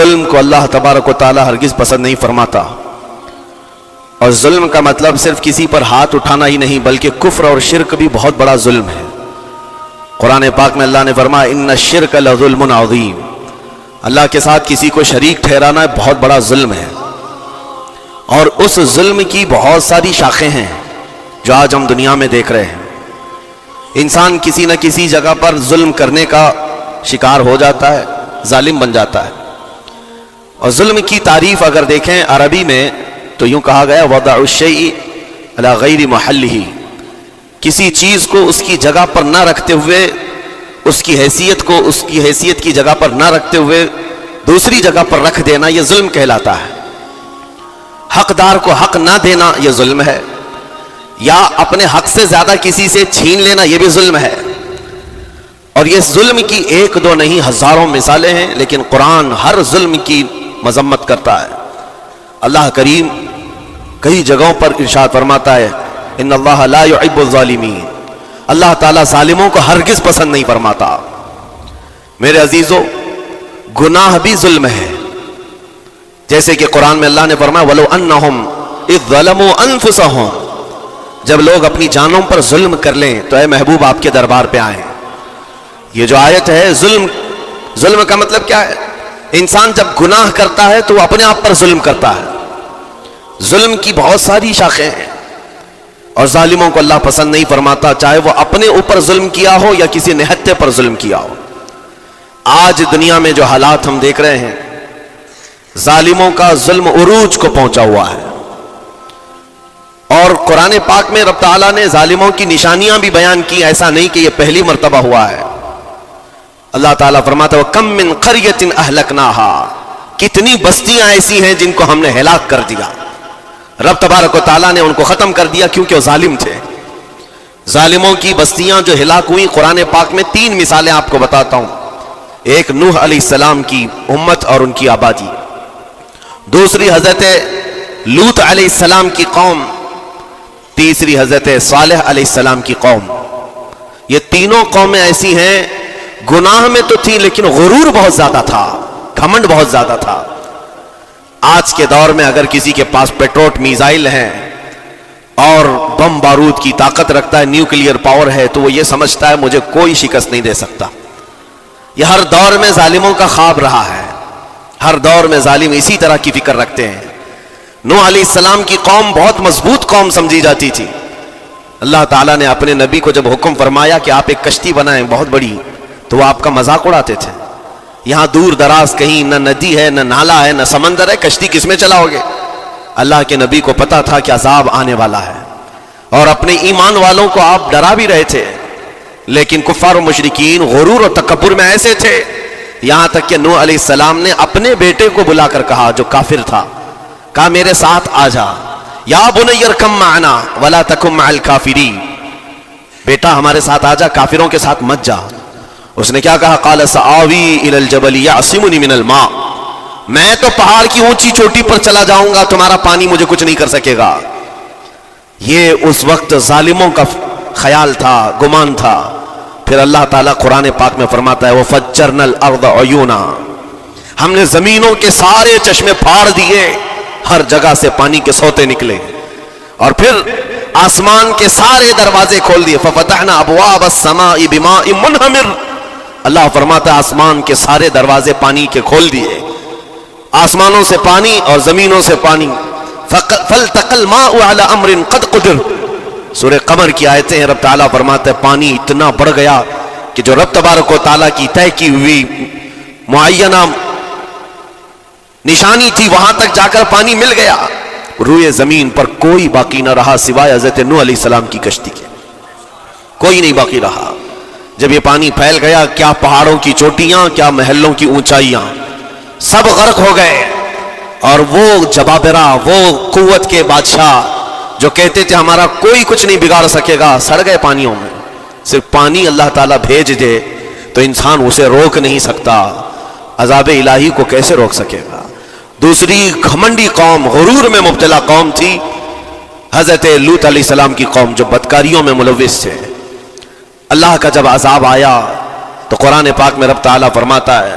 ظلم کو اللہ تبارک و تعالی ہرگز پسند نہیں فرماتا. اور ظلم کا مطلب صرف کسی پر ہاتھ اٹھانا ہی نہیں بلکہ کفر اور شرک بھی بہت بڑا ظلم ہے. قرآن پاک میں اللہ نے فرمایا ان الشرک لظلم عظیم. اللہ کے ساتھ کسی کو شریک ٹھہرانا بہت بڑا ظلم ہے. اور اس ظلم کی بہت ساری شاخیں ہیں جو آج ہم دنیا میں دیکھ رہے ہیں. انسان کسی نہ کسی جگہ پر ظلم کرنے کا شکار ہو جاتا ہے، ظالم بن جاتا ہے. اور ظلم کی تعریف اگر دیکھیں عربی میں تو یوں کہا گیا وضع الشیء علی غیر محلہ، کسی چیز کو اس کی جگہ پر نہ رکھتے ہوئے، اس کی حیثیت کو اس کی حیثیت کی جگہ پر نہ رکھتے ہوئے دوسری جگہ پر رکھ دینا یہ ظلم کہلاتا ہے. حقدار کو حق نہ دینا یہ ظلم ہے، یا اپنے حق سے زیادہ کسی سے چھین لینا یہ بھی ظلم ہے. اور یہ ظلم کی ایک دو نہیں ہزاروں مثالیں ہیں، لیکن قرآن ہر ظلم کی مذمت کرتا ہے. اللہ کریم کئی جگہوں پر ارشاد فرماتا ہے ان اللہ لا يحب الظالمین، اللہ تعالیٰ ظالموں کو ہرگز پسند نہیں فرماتا. میرے عزیزو، گناہ بھی ظلم ہے. جیسے کہ قرآن میں اللہ نے فرمایا وَلَوْ أَنَّهُمْ إِذْ ظَلَمُوا أَنفُسَهُمْ، جب لوگ اپنی جانوں پر ظلم کر لیں تو اے محبوب آپ کے دربار پہ آئیں. یہ جو آیت ہے ظلم کا مطلب کیا ہے؟ انسان جب گناہ کرتا ہے تو وہ اپنے آپ پر ظلم کرتا ہے. ظلم کی بہت ساری شاخیں ہیں اور ظالموں کو اللہ پسند نہیں فرماتا، چاہے وہ اپنے اوپر ظلم کیا ہو یا کسی نہتے پر ظلم کیا ہو. آج دنیا میں جو حالات ہم دیکھ رہے ہیں، ظالموں کا ظلم عروج کو پہنچا ہوا ہے. اور قرآن پاک میں رب تعالیٰ نے ظالموں کی نشانیاں بھی بیان کی. ایسا نہیں کہ یہ پہلی مرتبہ ہوا ہے. اللہ تعالیٰ فرماتا ہے وَكَم مِّن قَرْيَةٍ أَهْلَكْنَاهَا، کتنی بستیاں ایسی ہیں جن کو ہم نے ہلاک کر دیا. رب تبارک و تعالیٰ نے ان کو ختم کر دیا کیونکہ وہ ظالم تھے. ظالموں کی بستیاں جو ہلاک ہوئی، قرآن پاک میں 3 مثالیں آپ کو بتاتا ہوں. ایک نوح علیہ السلام کی امت اور ان کی آبادی، دوسری حضرت لوط علیہ السلام کی قوم، تیسری حضرت صالح علیہ السلام کی قوم. یہ تینوں قومیں ایسی ہیں گناہ میں تو تھی لیکن غرور بہت زیادہ تھا، گھمنڈ بہت زیادہ تھا. آج کے دور میں اگر کسی کے پاس پیٹروٹ میزائل ہیں اور بم بارود کی طاقت رکھتا ہے، نیوکلیئر پاور ہے، تو وہ یہ سمجھتا ہے مجھے کوئی شکست نہیں دے سکتا. یہ ہر دور میں ظالموں کا خواب رہا ہے. ہر دور میں ظالم اسی طرح کی فکر رکھتے ہیں. نوح علیہ السلام کی قوم بہت مضبوط قوم سمجھی جاتی تھی. اللہ تعالیٰ نے اپنے نبی کو جب حکم فرمایا کہ آپ ایک کشتی بنائیں بہت بڑی، تو وہ آپ کا مذاق اڑاتے تھے. یہاں دور دراز کہیں نہ ندی ہے نہ نالا ہے نہ سمندر ہے، کشتی کس میں چلاؤ گے؟ اللہ کے نبی کو پتا تھا کہ عذاب آنے والا ہے، اور اپنے ایمان والوں کو آپ ڈرا بھی رہے تھے. لیکن کفار و مشرکین غرور و تکبر میں ایسے تھے، یہاں تک کہ نوح علیہ السلام نے اپنے بیٹے کو بلا کر کہا جو کافر تھا، کہا میرے ساتھ آ جا، یا بنی ارکم معنا ولا تکن مع الکافرین، بیٹا ہمارے ساتھ آ جا، کافروں کے ساتھ مت جا. اس نے کیا کہا؟ قال سآوی الی الجبل یعصمنی من الماء، میں تو پہاڑ کی اونچی چوٹی پر چلا جاؤں گا، تمہارا پانی مجھے کچھ نہیں کر سکے گا. یہ اس وقت ظالموں کا خیال تھا، گمان تھا. پھر اللہ تعالیٰ قرآن پاک میں فرماتا ہے وَفَجَّرْنَا الْأَرْضَ عُيُونًا، ہم نے زمینوں کے سارے چشمے پھاڑ دیے، ہر جگہ سے پانی کے سوتے نکلے. اور پھر آسمان کے سارے دروازے کھول دیے. فَفَتَحْنَا أَبْوَابَ السَّمَاءِ بِمَاءٍ مُنْهَمِرٍ، اللہ فرماتا ہے آسمان کے سارے دروازے پانی کے کھول دیے، آسمانوں سے پانی اور زمینوں سے پانی. فَالْتَقَى الْمَاءُ عَلَى أَمْرٍ قَدْ قُدِرَ، سورہ قمر کی آیتیں ہیں. رب تعالیٰ فرماتا ہے پانی اتنا بڑھ گیا کہ جو رب تبارک و تعالیٰ کی طے کی ہوئی معینہ نشانی تھی وہاں تک جا کر پانی مل گیا. روئے زمین پر کوئی باقی نہ رہا سوائے حضرت نوح علیہ السلام کی کشتی کے، کوئی نہیں باقی رہا. جب یہ پانی پھیل گیا، کیا پہاڑوں کی چوٹیاں، کیا محلوں کی اونچائیاں، سب غرق ہو گئے. اور وہ جبابرہ، وہ قوت کے بادشاہ جو کہتے تھے ہمارا کوئی کچھ نہیں بگاڑ سکے گا، سڑ گئے پانیوں میں. صرف پانی اللہ تعالیٰ بھیج دے تو انسان اسے روک نہیں سکتا، عذاب الہی کو کیسے روک سکے گا؟ دوسری گھمنڈی قوم، غرور میں مبتلا قوم تھی حضرت لوط علیہ السلام کی قوم، جو بدکاریوں میں ملوث تھے. اللہ کا جب عذاب آیا تو قرآن پاک میں رب تعالیٰ فرماتا ہے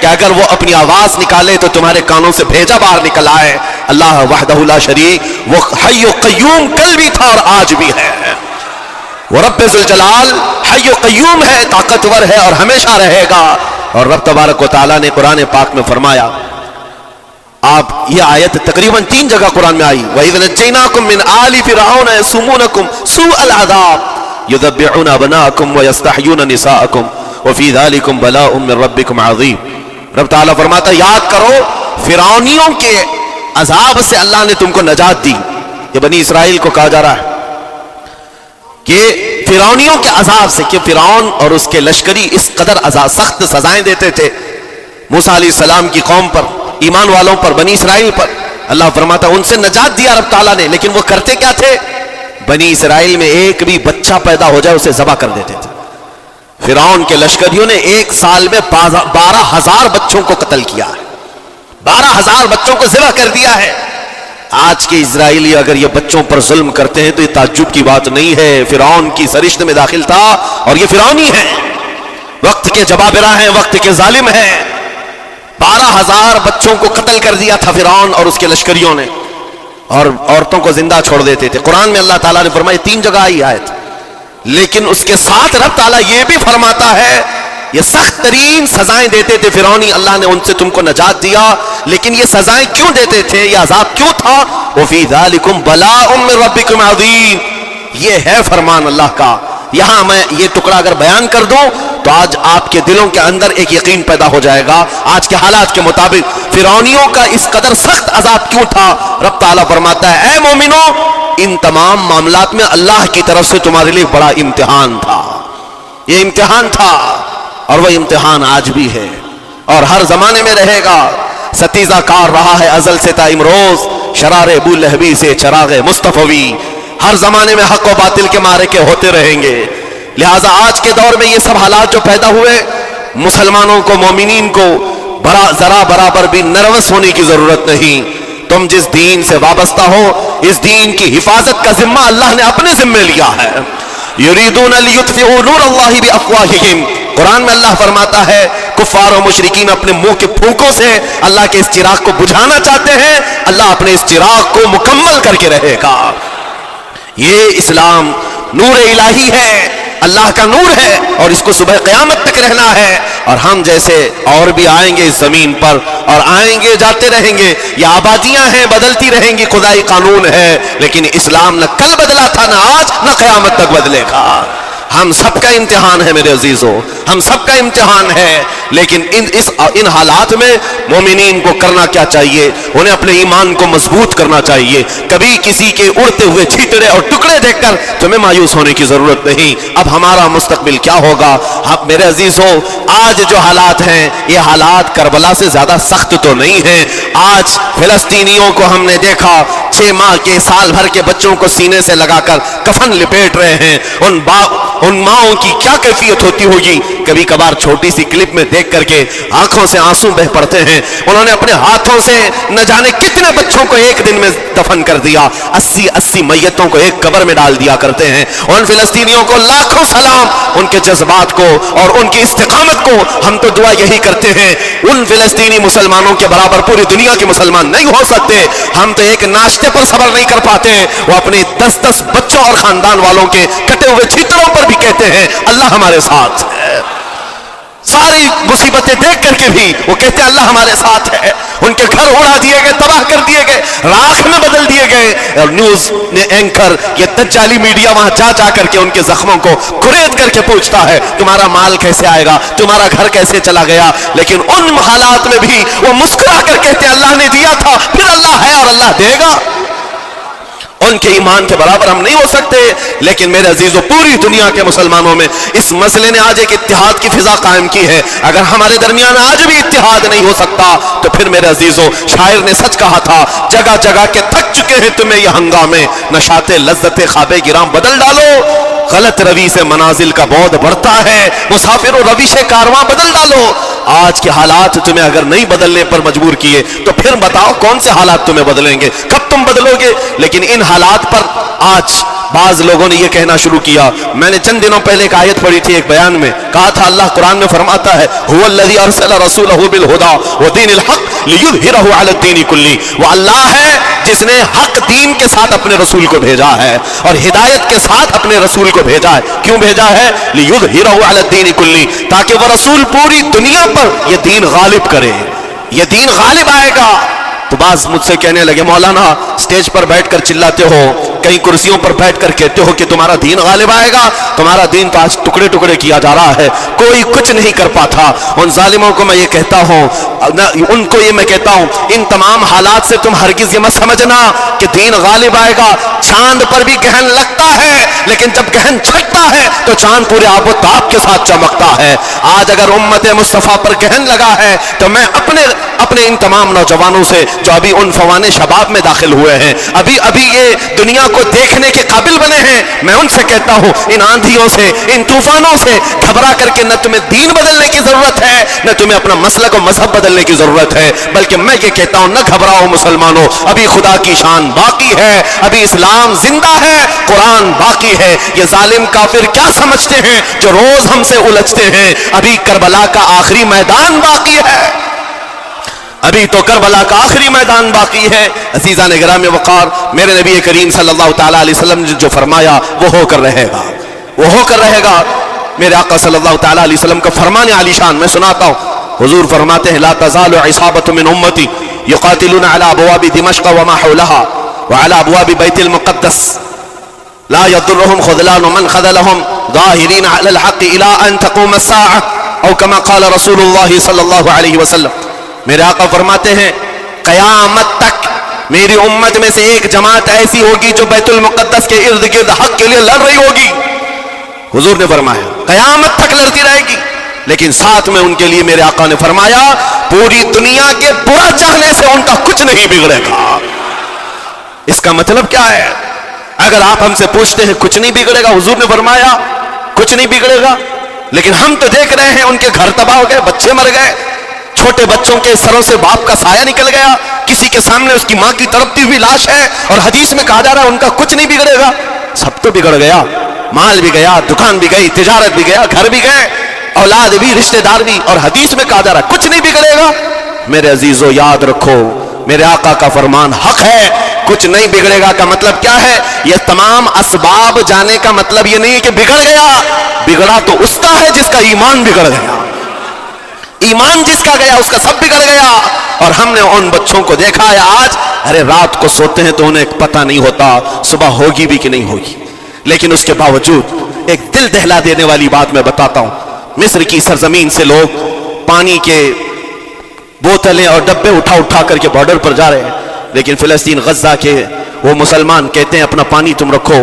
کہ اگر وہ اپنی آواز نکالے تو تمہارے کانوں سے بھیجا باہر نکل آئے. اللہ وحدہ لا شریک وہ حی و قیوم کل بھی تھا اور آج بھی ہے. وہ رب ذوالجلال حی و قیوم ہے, طاقتور ہے اور ہمیشہ رہے گا. اور رب تبارک و تعالیٰ نے قرآن پاک میں فرمایا, آپ یہ آیت تقریباً 3 جگہ قرآن میں آئی, وَإِذْ نَجَّيْنَاكُم مِّنْ آلِ فِرْعَوْنَ يَسُومُونَكُمْ سُوءَ الْعَذَابِ يُذَبِّحُونَ أَبْنَاءَكُمْ وَيَسْتَحْيُونَ نِسَاءَكُمْ وَفِي ذَلِكُمْ بَلَاءٌ مِّن رَّبِّكُمْ عَظِيمٌ. رب تعالیٰ فرماتا ہے یاد کرو فرعونیوں کے عذاب سے اللہ نے تم کو نجات دی. یہ بنی اسرائیل کو کہا جا رہا ہے کہ فرعونیوں کے عذاب سے, کہ فرعون اور اس کے لشکری اس قدر سخت سزائیں دیتے تھے موسیٰ علیہ السلام کی قوم پر, ایمان والوں پر, بنی اسرائیل پر. اللہ فرماتا ان سے نجات دیا رب تعالیٰ نے, لیکن وہ کرتے کیا تھے؟ بنی اسرائیل میں ایک بھی بچہ پیدا ہو جائے اسے ذبح کر دیتے تھے. فرعون کے لشکریوں نے 1 سال میں 12,000 بچوں کو قتل کیا ہے, 12,000 بچوں کو ذبح کر دیا ہے. آج کے اسرائیلی اگر یہ بچوں پر ظلم کرتے ہیں تو یہ تعجب کی بات نہیں ہے. فرعون کی سرشت میں داخل تھا اور یہ فرعونی ہے, وقت کے جبابرہ ہیں, وقت کے ظالم ہیں. 12,000 بچوں کو قتل کر دیا تھا فرعون اور اس کے لشکریوں نے, اور عورتوں کو زندہ چھوڑ دیتے تھے. قرآن میں اللہ تعالیٰ نے فرمایا 3 جگہ آئی آیت, لیکن اس کے ساتھ رب تعالیٰ یہ بھی فرماتا ہے یہ سخت ترین سزائیں دیتے تھے فرعونی, اللہ نے ان سے تم کو نجات دیا. لیکن یہ سزائیں کیوں دیتے تھے, یہ عذاب کیوں تھا؟ وَفِي ذَلِكُمْ بَلَاءٌ مِّن رَّبِّكُمْ عَظِيمٌ. یہ ہے فرمان اللہ کا. یہاں میں یہ ٹکڑا اگر بیان کر دوں تو آج آپ کے دلوں کے اندر ایک یقین پیدا ہو جائے گا. آج کے حالات کے مطابق فرعونیوں کا اس قدر سخت عذاب کیوں تھا؟ رب تعالیٰ فرماتا ہے اے مومنو, ان تمام معاملات میں اللہ کی طرف سے تمہارے لیے بڑا امتحان تھا. یہ امتحان تھا اور وہ امتحان آج بھی ہے اور ہر زمانے میں رہے گا. ستیزہ کار رہا ہے ازل سے تا امروز, شرار ابو لہبی سے چراغ مصطفی. ہر زمانے میں حق و باطل کے معرکے ہوتے رہیں گے. لہٰذا آج کے دور میں یہ سب حالات جو پیدا ہوئے, مسلمانوں کو, مومنین کو ذرا برابر بھی نروس ہونے کی ضرورت نہیں. تم جس دین سے وابستہ ہو, اس دین کی حفاظت کا ذمہ اللہ نے اپنے ذمے لیا ہے. یریدون لیطفئوا نور اللہ بافواہہم. قرآن میں اللہ فرماتا ہے کفار و مشرکین اپنے منہ کے پھونکوں سے اللہ کے اس چراغ کو بجھانا چاہتے ہیں, اللہ اپنے اس چراغ کو مکمل کر کے رہے گا. یہ اسلام نور الہی ہے, اللہ کا نور ہے, اور اس کو صبح قیامت تک رہنا ہے. اور ہم جیسے اور بھی آئیں گے اس زمین پر, اور آئیں گے جاتے رہیں گے. یہ آبادیاں ہیں, بدلتی رہیں گی, خدائی قانون ہے, لیکن اسلام نہ کل بدلا تھا, نہ آج, نہ قیامت تک بدلے گا. ہم سب کا امتحان ہے میرے عزیزو, ہم سب کا امتحان ہے. لیکن ان حالات میں مومنین کو کرنا کیا چاہیے؟ انہیں اپنے ایمان کو مضبوط کرنا چاہیے. کبھی کسی کے اڑتے ہوئے چھیتڑے اور ٹکڑے دیکھ کر تمہیں مایوس ہونے کی ضرورت نہیں. اب ہمارا مستقبل کیا ہوگا؟ اب میرے عزیزو, آج جو حالات ہیں یہ حالات کربلا سے زیادہ سخت تو نہیں ہیں. آج فلسطینیوں کو ہم نے دیکھا 6 ماہ کے, سال بھر کے بچوں کو سینے سے لگا کر کفن لپیٹ رہے ہیں. ان ماؤں کی کیا کیفیت ہوتی ہوگی؟ کبھی کبھار چھوٹی سی کلپ میں دیکھ کر کے آنکھوں سے آنسو بہ پڑتے ہیں. انہوں نے اپنے ہاتھوں سے نہ جانے کتنے بچوں کو ایک دن میں دفن کر دیا. 80 میتوں کو ایک قبر میں ڈال دیا کرتے ہیں. ان فلسطینیوں کو لاکھوں سلام, ان کے جذبات کو اور ان کی استقامت کو. ہم تو دعا یہی کرتے ہیں ان فلسطینی مسلمانوں کے برابر پوری دنیا کے مسلمان نہیں ہو سکتے. ہم تو ایک ناشتے پر صبر نہیں کر پاتے, وہ اپنے 10 بچوں اور خاندان والوں کے کٹے ہوئے چھیتروں پر بھی کہتے ہیں اللہ ہمارے ساتھ ہے. ساری مصیبتیں دیکھ کر کے بھی وہ کہتے ہیں اللہ ہمارے ساتھ ہے. ان کے گھر اڑا دیے گئے, تباہ کر دیے گئے, راکھ میں بدل دیے گئے. اور نیوز نے اینکر, یہ دجالی میڈیا وہاں جا کر کے ان کے زخموں کو کھرید کر کے پوچھتا ہے تمہارا مال کیسے آئے گا, تمہارا گھر کیسے چلا گیا. لیکن ان حالات میں بھی وہ مسکرا کر کہتے ہیں اللہ نے دیا تھا, پھر اللہ ہے اور اللہ دے گا. ان کے ایمان کے برابر ہم نہیں ہو سکتے. لیکن میرے عزیزو, پوری دنیا کے مسلمانوں میں اس مسئلے نے آج ایک اتحاد کی فضا قائم کی ہے. اگر ہمارے درمیان آج بھی اتحاد نہیں ہو سکتا تو پھر میرے عزیزو, شاعر نے سچ کہا تھا جگہ جگہ کے تھک چکے ہیں تمہیں یہ ہنگامے, نشاط لذت خواب گرام بدل ڈالو. غلط روی سے منازل کا بعد بڑھتا ہے, مسافر و روش کارواں بدل ڈالو. آج کے حالات تمہیں اگر نہیں بدلنے پر مجبور کیے تو پھر بتاؤ کون سے حالات تمہیں بدلیں گے, کب تم بدلو گے؟ لیکن ان حالات پر آج بعض لوگوں نے یہ کہنا شروع کیا. میں نے چند دنوں پہلے ایک آیت پڑھی تھی, ایک بیان میں کہا تھا اللہ قرآن میں فرماتا ہے هو الذی ارسل رسولہ بالہدی ودین الحق لیظہرہ علی الدین کلہ. وہ اللہ ہے جس نے حق دین کے ساتھ اپنے رسول کو بھیجا ہے اور ہدایت کے ساتھ اپنے رسول کو بھیجا ہے. کیوں بھیجا ہے؟ لیظہرہ علی الدین کلہ, تاکہ وہ رسول پوری دنیا پر یہ دین غالب کرے. یہ دین غالب آئے گا. تو بعض مجھ سے کہنے لگے مولانا سٹیج پر بیٹھ کر چلاتے ہو, کئی کرسیوں پر بیٹھ کر کہتے ہو کہ تمہارا دین غالب آئے گا, تمہارا دین تو آج ٹکڑے ٹکڑے کیا جا رہا ہے, کوئی کچھ نہیں کر پاتا. ان ظالموں کو میں یہ کہتا ہوں, ان کو یہ میں کہتا ہوں, ان تمام حالات سے تم ہرگز یہ مت سمجھنا کہ دین غالب آئے گا. چاند پر بھی گہن لگتا ہے, لیکن جب گہن چھٹتا ہے تو چاند پورے آب و تاب کے ساتھ چمکتا ہے. آج اگر امت مصطفیٰ پر گہن لگا ہے تو میں اپنے ان تمام نوجوانوں سے جو ابھی ان فوان شباب میں داخل ہوئے ہیں, ابھی یہ دنیا کو دیکھنے کے قابل بنے ہیں, میں ان سے کہتا ہوں ان آندھیوں سے, ان طوفانوں سے گھبرا کر کے نہ تمہیں دین بدلنے کی ضرورت ہے, نہ تمہیں اپنا مسلک و مذہب بدلنے کی ضرورت ہے, بلکہ میں یہ کہتا ہوں نہ گھبراؤ مسلمانوں, ابھی خدا کی شان باقی ہے, ابھی اسلام زندہ ہے, قرآن باقی ہے. یہ ظالم کافر کیا سمجھتے ہیں جو روز ہم سے الجھتے ہیں؟ ابھی کربلا کا آخری میدان باقی ہے, ابھی تو کربلا کا آخری میدان باقی ہے. عزیزان گرامی وقار, میرے نبی کریم صلی اللہ تعالی علیہ وسلم نے جو فرمایا وہ ہو کر رہے گا, وہ ہو کر رہے گا. میرے آقا صلی اللہ تعالی علیہ وسلم کا فرمان عالی شان میں سناتا ہوں. حضور فرماتے ہیں لا تزال عصابۃ من امتی یقاتلون علی ابواب دمشق وما حولها وعلى ابواب بیت المقدس لا يضرهم خذلان من خذلهم ظاهرين على الحق الى ان تقوم الساعه او كما قال رسول الله صلی اللہ علیہ وسلم. میرے آقا فرماتے ہیں قیامت تک میری امت میں سے ایک جماعت ایسی ہوگی جو بیت المقدس کے ارد گرد حق کے لیے لڑ رہی ہوگی. حضور نے فرمایا قیامت تک لڑتی رہے گی, لیکن ساتھ میں ان کے لیے میرے آقا نے فرمایا پوری دنیا کے برا چاہنے سے ان کا کچھ نہیں بگڑے گا. اس کا مطلب کیا ہے؟ اگر آپ ہم سے پوچھتے ہیں کچھ نہیں بگڑے گا, حضور نے فرمایا کچھ نہیں بگڑے گا, لیکن ہم تو دیکھ رہے ہیں ان کے گھر تباہ ہو گئے, بچے مر گئے, چھوٹے بچوں کے سروں سے باپ کا سایہ نکل گیا, کسی کے سامنے اس کی ماں کی تڑپتی ہوئی لاش ہے, اور حدیث میں کہا جا رہا ہے ان کا کچھ نہیں بگڑے گا. سب تو بگڑ گیا, مال بھی گیا, دکان بھی گئی, تجارت بھی گیا, گھر بھی گئے, اولاد بھی, رشتہ دار بھی, اور حدیث میں کہا جا رہا ہے کچھ نہیں بگڑے گا. میرے عزیزو یاد رکھو میرے آقا کا فرمان حق ہے, کچھ نہیں بگڑے گا کا مطلب کیا ہے؟ یہ تمام اسباب جانے کا مطلب یہ نہیں کہ بگڑ گیا, بگڑا تو اس کا ہے جس کا ایمان بگڑ گیا, ایمان جس کا گیا اس کا سب بگڑ گیا. اور ہم نے ان بچوں کو دیکھا ہے آج, ارے رات کو سوتے ہیں تو انہیں پتہ نہیں ہوتا صبح ہوگی بھی کہ نہیں ہوگی, لیکن اس کے باوجود ایک دل دہلا دینے والی بات میں بتاتا ہوں. مصر کی سرزمین سے لوگ پانی کے بوتلیں اور ڈبے اٹھا کر کے بارڈر پر جا رہے ہیں, لیکن فلسطین غزہ کے وہ مسلمان کہتے ہیں اپنا پانی تم رکھو,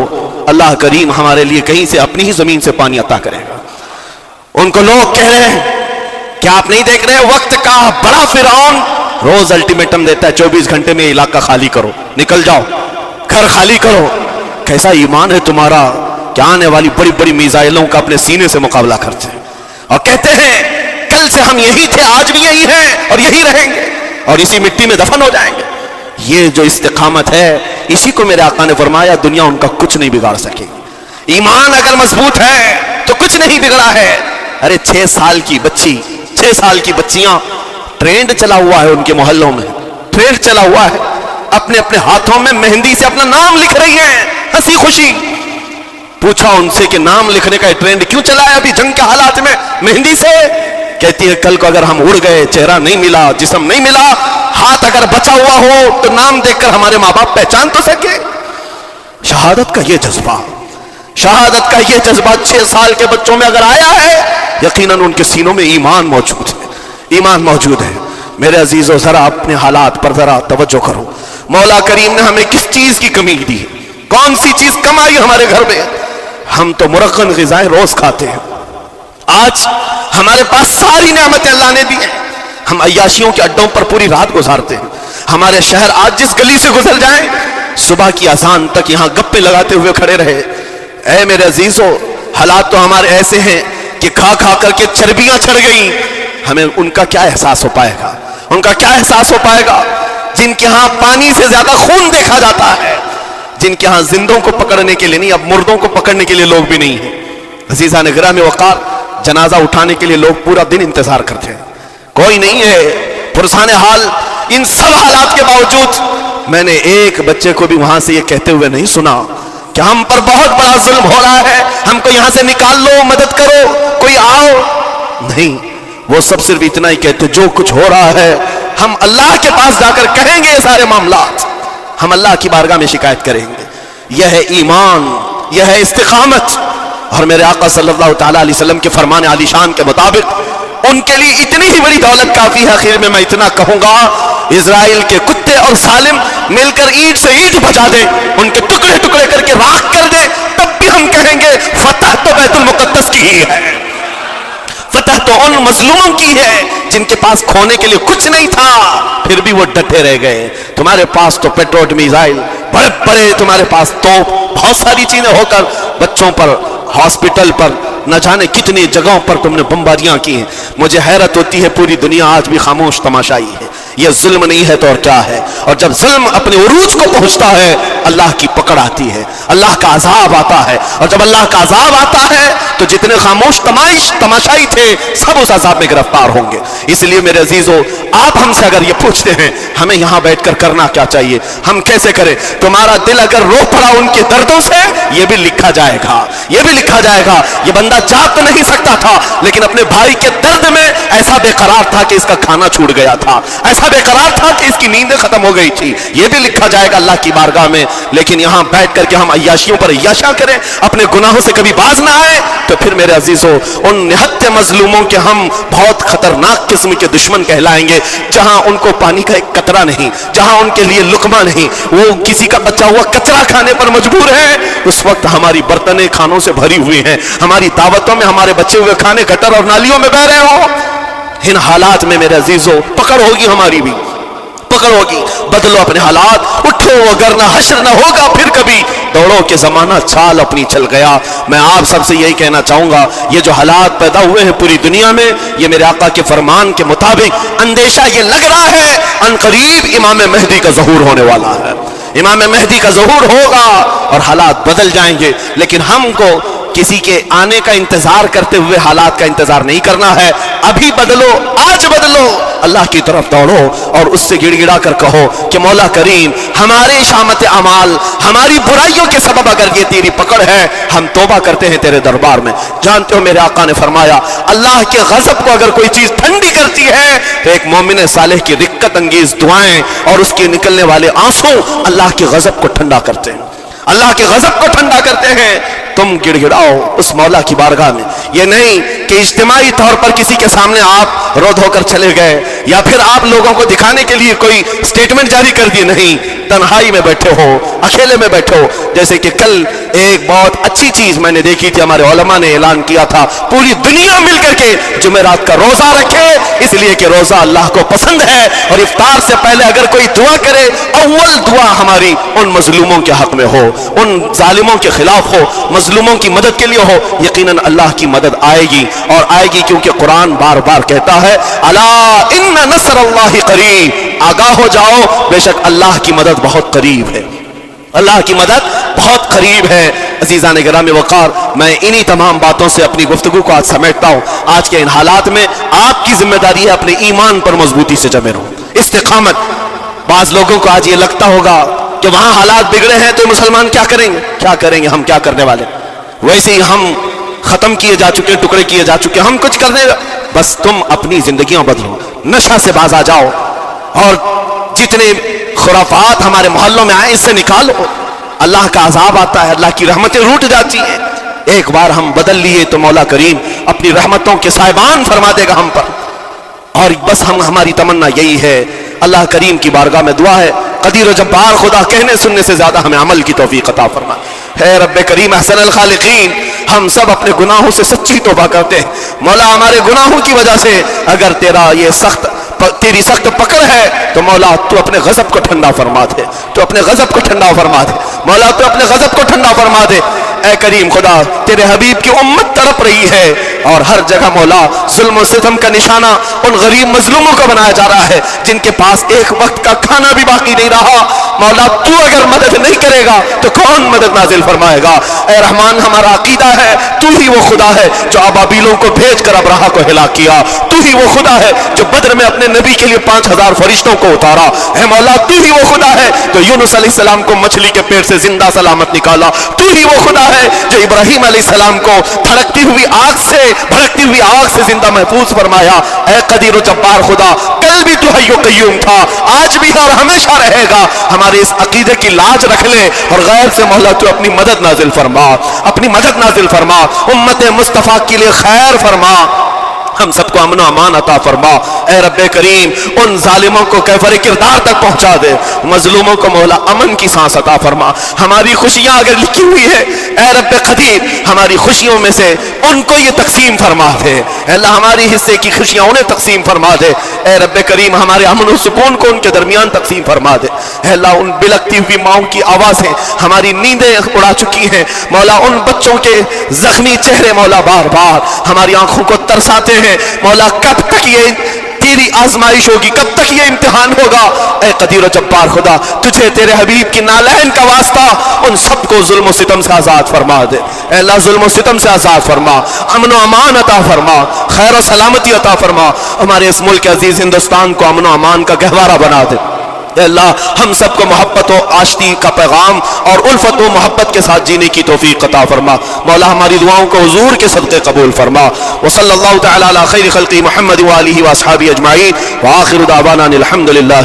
اللہ کریم ہمارے لیے کہیں سے اپنی ہی زمین سے پانی عطا کرے گا. ان کو لوگ کہہ رہے ہیں کیا آپ نہیں دیکھ رہے وقت کا بڑا فرعون روز الٹیمیٹم دیتا ہے 24 گھنٹے میں علاقہ خالی کرو, نکل جاؤ, گھر خالی کرو. کیسا ایمان ہے تمہارا کہ آنے والی بڑی بڑی میزائلوں کا اپنے سینے سے مقابلہ کرتے ہیں, اور کہتے ہیں کل سے ہم یہی تھے, آج بھی یہی ہیں اور یہی رہیں گے اور اسی مٹی میں دفن ہو جائیں گے. یہ جو استقامت ہے اسی کو میرے آقا نے فرمایا دنیا ان کا کچھ نہیں بگاڑ سکے. ایمان اگر مضبوط ہے تو کچھ نہیں بگڑا ہے. ارے 6 سال کی بچی, 6 سال کی بچیاں, ٹرینڈ چلا ہوا ہے ان کے محلوں میں, ٹرینڈ چلا ہوا ہے, اپنے اپنے ہاتھوں میں مہندی سے اپنا نام لکھ رہی ہیں ہنسی خوشی. پوچھا ان سے کہ نام لکھنے کا ٹرینڈ کیوں چلا ہے ابھی جنگ کے حالات میں مہندی سے؟ کہتی ہے کل کو اگر ہم اڑ گئے, چہرہ نہیں ملا, جسم نہیں ملا, ہاتھ اگر بچا ہوا ہو تو نام دیکھ کر ہمارے ماں باپ پہچان تو سکے. شہادت کا یہ جذبہ, شہادت کا یہ جذبہ 6 سال کے بچوں میں اگر آیا ہے یقیناً ان کے سینوں میں ایمان موجود ہے, ایمان موجود ہے. میرے عزیزو ذرا اپنے حالات پر ذرا توجہ کرو. مولا کریم نے ہمیں کس چیز کی کمی دی ہے؟ کون سی چیز کم آئی ہمارے گھر میں؟ ہم تو مرغن غذائیں روز کھاتے ہیں. آج ہمارے پاس ساری نعمتیں اللہ نے دی ہیں, ہم عیاشیوں کے اڈوں پر پوری رات گزارتے ہیں. ہمارے شہر آج جس گلی سے گزر جائیں صبح کی اذان تک یہاں گپے لگاتے ہوئے کھڑے رہے. اے میرے عزیزو حالات تو ہمارے ایسے ہیں کہ کھا کھا کر کے چربیاں چڑھ گئیں. ہمیں ان کا کیا احساس ہو پائے گا, ان کا کیا احساس ہو پائے گا جن کے ہاں پانی سے زیادہ خون دیکھا جاتا ہے, جن کے ہاں زندوں کو پکڑنے کے لیے نہیں، اب مردوں کو پکڑنے کے لیے لوگ بھی نہیں ہیں۔ عزیزان گرامی وقار، جنازہ اٹھانے کے لیے لوگ پورا دن انتظار کرتے ہیں، کوئی نہیں ہے۔ پرسان حال ان سب حالات کے باوجود میں نے ایک بچے کو بھی وہاں سے یہ کہتے ہوئے نہیں سنا کہ ہم پر بہت بڑا ظلم ہو رہا ہے، ہم کو یہاں سے نکال لو، مدد کرو، کوئی آؤ، نہیں۔ وہ سب صرف اتنا ہی کہتے، جو کچھ ہو رہا ہے ہم اللہ کے پاس جا کر کہیں گے، یہ سارے معاملات ہم اللہ کی بارگاہ میں شکایت کریں گے۔ یہ ہے ایمان، یہ ہے استقامت۔ اور میرے آقا صلی اللہ تعالی علیہ وسلم کے فرمان عالی شان کے مطابق ان کے لیے اتنی ہی بڑی دولت کافی ہے۔ آخر میں اتنا کہوں گا، اسرائیل کے کتے اور سالم مل کر اینٹ سے اینٹ بجا دیں، ان کے ٹکڑے ٹکڑے کر کے راکھ کر دیں، تب بھی ہم کہیں گے فتح تو بیت المقدس کی ہی ہے، فتح تو ان مظلوموں کی ہے جن کے پاس کھونے کے لیے کچھ نہیں تھا، پھر بھی وہ ڈٹے رہ گئے۔ تمہارے پاس تو پیٹروٹ میزائل بڑے بڑے، تمہارے پاس توپ، بہت ساری چیزیں ہو کر بچوں پر، ہاسپٹل پر، نہ جانے کتنی جگہوں پر تم نے بمباریاں کی ہیں۔ مجھے حیرت ہوتی ہے، پوری دنیا آج بھی خاموش تماشائی ہے۔ یہ ظلم نہیں ہے تو اور کیا ہے؟ اور جب ظلم اپنے عروج کو پہنچتا ہے، اللہ کی پکڑ آتی ہے، اللہ کا عذاب آتا ہے، اور جب اللہ کا عذاب آتا ہے تو جتنے خاموش تماشائی تھے سب اس عذاب میں گرفتار ہوں گے۔ اس لیے میرے عزیزو، آپ ہم سے اگر یہ پوچھتے ہیں ہمیں یہاں بیٹھ کر کرنا کیا چاہیے، ہم کیسے کریں، تمہارا دل اگر رو پڑا ان کے دردوں سے، یہ بھی لکھا جائے گا، یہ بھی لکھا جائے گا۔ یہ بندہ جاگ تو نہیں سکتا تھا، لیکن اپنے بھائی کے درد میں ایسا بے قرار تھا کہ اس کا کھانا چھوٹ گیا تھا، ایسا بے قرار تھا کہ اس کی نیندیں ختم ہو گئی تھی، یہ بھی لکھا جائے گا اللہ کی بارگاہ میں۔ لیکن یہاں بیٹھ کر کے ہم عیاشیوں پر عیاشیاں کریں، اپنے گناہوں سے کبھی باز نہ آئے، تو پھر میرے عزیزو ان نہتے مظلوموں کے ہم بہت خطرناک قسم کے دشمن کہلائیں گے، جہاں ان کو پانی کا ایک قطرہ نہیں، جہاں ان کے لیے لقمہ نہیں، وہ کسی کا بچا ہوا کچرا کھانے پر مجبور ہے۔ اس وقت ہماری برتنیں کھانوں سے بھری ہوئی ہیں، ہماری دعوتوں میں ہمارے بچے ہوئے کھانے گٹر اور نالیوں میں بہ رہے ہوں۔ ان حالات میں میرے عزیزو پکڑ ہوگی، ہماری بھی پکڑ ہوگی۔ بدلو اپنے حالات، اٹھو اگر نہ حشر نہ ہوگا پھر کبھی، دوڑو کہ زمانہ چال اپنی چل گیا۔ میں آپ سب سے یہی کہنا چاہوں گا، یہ جو حالات پیدا ہوئے ہیں پوری دنیا میں، یہ میرے آقا کے فرمان کے مطابق اندیشہ یہ لگ رہا ہے ان قریب امام مہدی کا ظہور ہونے والا ہے، امام مہدی کا ظہور ہوگا اور حالات بدل جائیں گے۔ لیکن ہم کو کسی کے آنے کا انتظار کرتے ہوئے حالات کا انتظار نہیں کرنا ہے، ابھی بدلو، آج بدلو، اللہ کی طرف دوڑو اور اس سے گڑ گڑا کر کہو کہ مولا کریم، ہمارے شامت اعمال، ہماری برائیوں کے سبب اگر یہ تیری پکڑ ہے، ہم توبہ کرتے ہیں تیرے دربار میں۔ جانتے ہو میرے آقا نے فرمایا، اللہ کے غضب کو اگر کوئی چیز ٹھنڈی کرتی ہے تو ایک مومن صالح کی رقت انگیز دعائیں اور اس کے نکلنے والے آنسو اللہ کے غضب کو ٹھنڈا کرتے ہیں، اللہ کے غضب کو ٹھنڈا کرتے ہیں۔ تم گڑ گڑاؤ اس مولا کی بارگاہ میں، یہ نہیں کہ اجتماعی طور پر کسی کے سامنے آپ رو دھو کر چلے گئے یا پھر آپ لوگوں کو دکھانے کے لیے کوئی سٹیٹمنٹ جاری کر دی، نہیں، تنہائی میں بیٹھے ہو، اکیلے میں بیٹھو۔ جیسے کہ کل ایک بہت اچھی چیز میں نے دیکھی تھی، ہمارے علماء نے اعلان کیا تھا پوری دنیا مل کر کے جمعرات کا روزہ رکھے، اس لیے کہ روزہ اللہ کو پسند ہے، اور افطار سے پہلے اگر کوئی دعا کرے، اول دعا ہماری ان مظلوموں کے حق میں ہو، ان ظالموں کے خلاف ہو، مظلوموں کی مدد کے لیے ہو، یقیناً اللہ کی مدد آئے گی، اور آئے گی کیونکہ قرآن بار بار کہتا ہے الا ان نصر اللہ قریب، آگاہ ہو جاؤ، بے شک اللہ کی مدد بہت قریب ہے، اللہ کی مدد بہت قریب ہے۔ عزیزان گرامی وقار، میں انہی تمام باتوں سے اپنی گفتگو کو آج سمیٹتا ہوں۔ آج کے ان حالات میں آپ کی ذمہ داری ہے اپنے ایمان پر مضبوطی سے جمے رہو، استقامت۔ بعض لوگوں کو آج یہ لگتا ہوگا کہ وہاں حالات بگڑے ہیں تو مسلمان کیا کریں گے، کیا کریں گے، ہم کیا کرنے والے، ویسے ہی ہم ختم کیے جا چکے، ٹکڑے کیے جا چکے، ہم کچھ کرنے، بس تم اپنی زندگیاں بدلو، نشہ سے باز آ جاؤ، اور جتنے خرافات ہمارے محلوں میں آئے اس سے نکالو۔ اللہ کا عذاب آتا ہے، اللہ کی رحمتیں روٹ جاتی ہیں، ایک بار ہم بدل لیے تو مولا کریم اپنی رحمتوں کے صاحبان فرما دے گا ہم پر، اور بس ہماری تمنا یہی ہے۔ اللہ کریم کی بارگاہ میں دعا ہے، قدیر و جبار خدا کہنے سننے سے زیادہ ہمیں عمل کی توفیق عطا فرما۔ ہے رب کریم احسن الخالقین، ہم سب اپنے گناہوں سے سچی توبہ کرتے ہیں، مولا ہمارے گناہوں کی وجہ سے اگر تیری سخت پکڑ ہے تو مولا تو اپنے غضب کو ٹھنڈا فرما دے، تو اپنے غضب کو ٹھنڈا فرما دے، مولا تو اپنے غضب کو ٹھنڈا فرما دے۔ اے کریم خدا، تیرے حبیب کی امت تڑپ رہی ہے، اور ہر جگہ مولا ظلم و ستم کا نشانہ ان غریب مظلوموں کو بنایا جا رہا ہے جن کے پاس ایک وقت کا کھانا بھی باقی نہیں رہا. مولا تو اگر مدد نہیں کرے گا تو کون مدد نازل فرمائے گا؟ اے رحمان ہمارا عقیدہ ہے تو ہی وہ خدا ہے جو ابابیلوں کو بھیج کر ابرہہ کو ہلاک کیا. تو ہی وہ خدا ہے جو بدر میں اپنے نبی کے لیے 5000 فرشتوں کو اتارا. اے مولا تو ہی وہ خدا ہے جو یونس علیہ السلام کو مچھلی کے پیٹ سے زندہ سلامت نکالا. تو ہی وہ خدا ہے جو ابراہیم علیہ السلام کو بھڑکتی ہوئی آگ سے زندہ محفوظ فرمایا. اے قدیر و جبار خدا، کل بھی تو حی و قیوم تھا، آج بھی اور ہمیشہ رہے گا. ہمارے اس عقیدے کی لاج رکھ لے اور غیر سے مولا تو اپنی مدد نازل فرما، اپنی مدد نازل فرما، امت مصطفیٰ کے لیے خیر فرما، ہم سب کو امن و امان عطا فرما. اے رب کریم ان ظالموں کو کیفر کردار تک پہنچا دے، مظلوموں کو مولا امن کی سانس عطا فرما. ہماری خوشیاں اگر لکھی ہوئی ہے اے رب قدیر ہماری خوشیوں میں سے ان کو یہ تقسیم فرما دے. اے اللہ ہماری حصے کی خوشیاں انہیں تقسیم فرما دے. اے رب کریم ہمارے امن و سکون کو ان کے درمیان تقسیم فرما دے. اے اللہ ان بلکتی ہوئی ماؤں کی آوازیں ہماری نیندیں اڑا چکی ہیں مولا. ان بچوں کے زخمی چہرے مولا بار بار ہماری آنکھوں کو ترساتے ہیں مولا. کب تک یہ تیری آزمائش ہوگی، کب تک یہ امتحان ہوگا؟ اے قدیر و جبار خدا تجھے تیرے حبیب کی نالین کا واسطہ ان سب کو ظلم و ستم سے آزاد فرما دے. اے اللہ ظلم و ستم سے آزاد فرما، امن و امان عطا فرما، خیر و سلامتی عطا فرما. ہمارے اس ملک عزیز ہندوستان کو امن و امان کا گہوارہ بنا دے. اے اللہ ہم سب کو محبت و آشتی کا پیغام اور الفت و محبت کے ساتھ جینے کی توفیق عطا فرما. مولا ہماری دعاؤں کو حضور کے صدقے قبول فرما. وصلی اللہ تعالی علی خیر خلقی محمد وآلہ واصحابہ اجمعین وآخر دعوانا الحمدللہ.